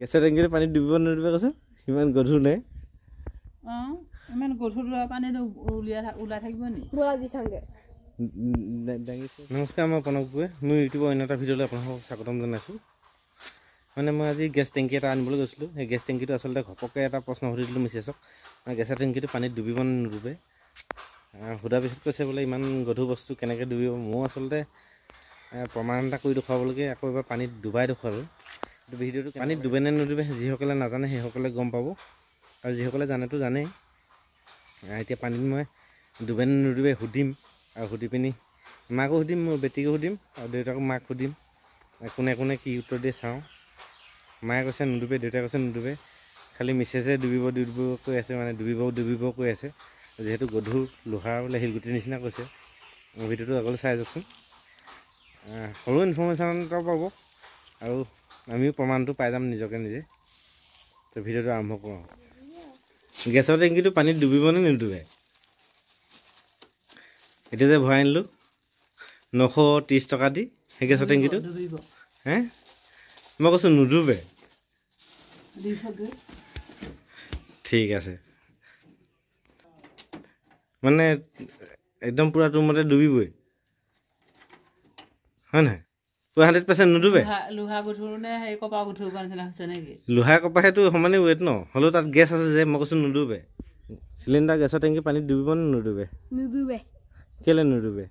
কেঁচা টেংকিত পানী ডুবিব নোৱাৰিব কৈছে ইমান গধুৰ নে ইমান গধুৰ পানী ওলাই থাকিব নি বলা দি চাংগে নমস্কাৰ মই প্ৰণৱ গগৈ মোৰ ইউটিউবৰ অন্য এটা ভিডিঅ'লৈ আপোনালোকক স্বাগতম জনাইছোঁ মানে মই আজি গেছ টেংকি এটা আনিবলৈ গৈছিলোঁ সেই গেছ টেংকিটো আচলতে ঘপককৈ এটা প্ৰশ্ন সুধি দিলোঁ মিছেছক গেছৰ টেংকিটো পানীত ডুবিব নে নুডুবে সোধাৰ পিছত কৈছে বোলে ইমান গধুৰ বস্তু কেনেকৈ ডুবিব ময়ো আচলতে প্ৰমাণ এটা কৰি দেখুৱাবলৈকে আকৌ এবাৰ পানীত ডুবাই দেখুৱালোঁ ভিডিঅ'টো পানীত ডুবে নে নুডুবে যিসকলে নাজানে সেইসকলে গম পাব আৰু যিসকলে জানেতো জানেই এতিয়া পানীত মই ডুবে নে নুডুবে সুধিম আৰু সুধি পিনি মাকো সুধিম মোৰ বেটিকো সুধিম আৰু দেউতাকো মাক সুধিম কোনে কোনে কি উত্তৰ দিয়ে চাওঁ মায়ে কৈছে নুডুবে দেউতাই কৈছে নুডুবে খালি মিছেছে ডুবিব কৈ আছে মানে ডুবিব কৈ আছে যিহেতু গধুৰ লোহাৰ বোলে শিলগুটিৰ নিচিনা কৈছে ভিডিঅ'টো আগলৈ চাই যাওকচোন সৰু ইনফৰ্মেশ্যন এটা পাব আৰু আমিও প্ৰমাণটো পাই যাম নিজকে নিজে তো ভিডিঅ'টো আৰম্ভ কৰোঁ গেছৰ টেংকিটো পানীত ডুবিব নে নুডুবে এতিয়া যে ভৰাই আনিলোঁ 930 টকা দি সেই গেছৰ টেংকিটো হে মই কৈছোঁ নুডুবে ঠিক আছে মানে একদম পূৰা তোৰ মতে ডুবিবই হয় নহয় পুৰা 100% নুডুবে লোহা গধুৰ নে সেই কপা গধুৰ নিচিনা হৈছে নেকি লোহা কপাহেতো সমানে ৱেট ন হ'লেও তাত গেছ আছে যে মই কৈছোঁ নুডুবে চিলিণ্ডাৰ গেছৰ টেংকি পানীত ডুবিব নে নুডুবে নুডুবে কেলে নুডুবে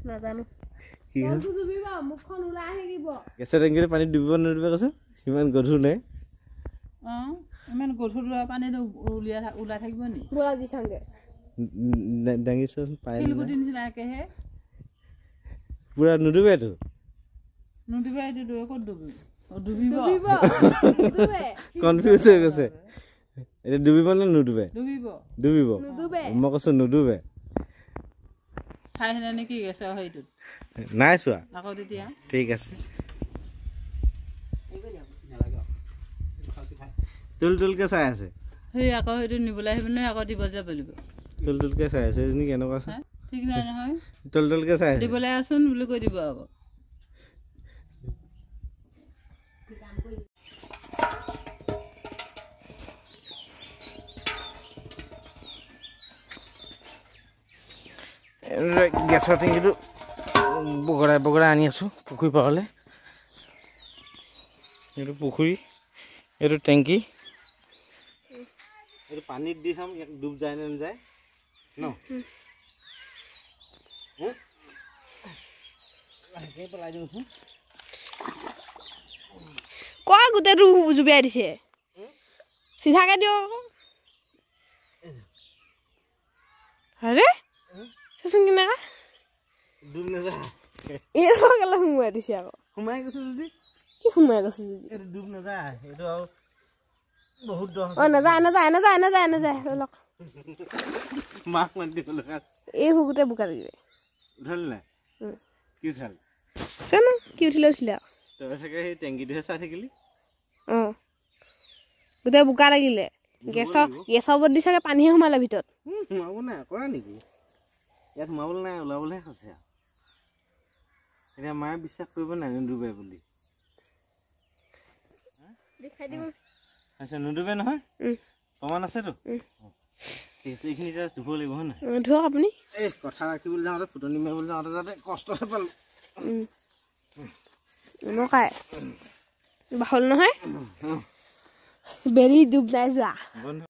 নাজানো কি হ'ল ডুবিব মুখখন ওলাই আহিব গেছৰ টেংকিত পানীত ডুবিব নুডুবে কৈছে ইমান গধুৰ নে ইমান গধুৰ পানী ওলাই থাকিব নি বলা দি চাংগে দাঙিছোন পাই শিলগুটিৰ নিচিনাকেহে পুৰা নুডুবেতো নুডুবে এইটো ক'ত ডুবিব কনফিউজ হৈ গৈছে এতিয়া ডুবিব নে নুডুবে ডুবিব মই কৈছোঁ নুডুবে চাইছিলে নেকি গেছৰ হেৰিটোত নাই চোৱা আকৌ তেতিয়া ঠিক আছে তুলকে চাই আছে সেই আকৌ সেইটো নিবলৈ আহিব নে আকৌ দিব যাব লাগিব তুলকে চাই আছে এজনী কেনেকুৱা আছে ঠিক নাই নহয় তুলকে চাই আছে দিবলৈ আছোন বুলি কৈ দিব আকৌ গেছৰ টেংকিটো বগৰাই আনি আছোঁ পুখুৰী পাৰলৈ এইটো পুখুৰী এইটো টেংকি এইটো পানীত দি চাম ইয়াক ডুব যায় নে নাযায় ন পেলাই দিওঁচোন কোৱা গোটেইটো জুবিয়াই দিছে চিধাকে দিয়ক আৰে চাচোন কেনেকা ডুব নাযায় এইকেলা সোমোৱাই দিছে আকৌ সোমাই গৈছে যদি কি সোমাই গৈছে যদি এইটো ডুব নাযায় এইটো আৰু বহুত দ নাযায় লওক মাক মাতি দিবলৈ এই গোটেই বোকা দিলে উঠালি নাই কি উঠালি জানো কি উঠিলে তই চাগে সেই টেংকিটোহে চাই থাকিলি অঁ গোটেই বোকা লাগিলে গেছৰ ওপৰত দি চাগে পানীহে সোমালে ভিতৰত সোমাব নাই কৰা নেকি ইয়াত সোমাবলৈ নাই ওলাবলৈহে কৈছে এতিয়া মায়ে বিশ্বাস কৰিব নাই নুডুবে বুলি আচ্ছা নুডুবে নহয় প্ৰমাণ আছেতো ঠিক আছে এইখিনি এতিয়া ধুব লাগিব হয় নহয় ধুৱক আপুনি এই কথা ৰাখিবলৈ যাওঁতে ফুটনি মাৰিবলৈ যাওঁতে যাতে কষ্টহে পালোঁ নকাই বাহল নহয় বেলি ডুব নাই যোৱা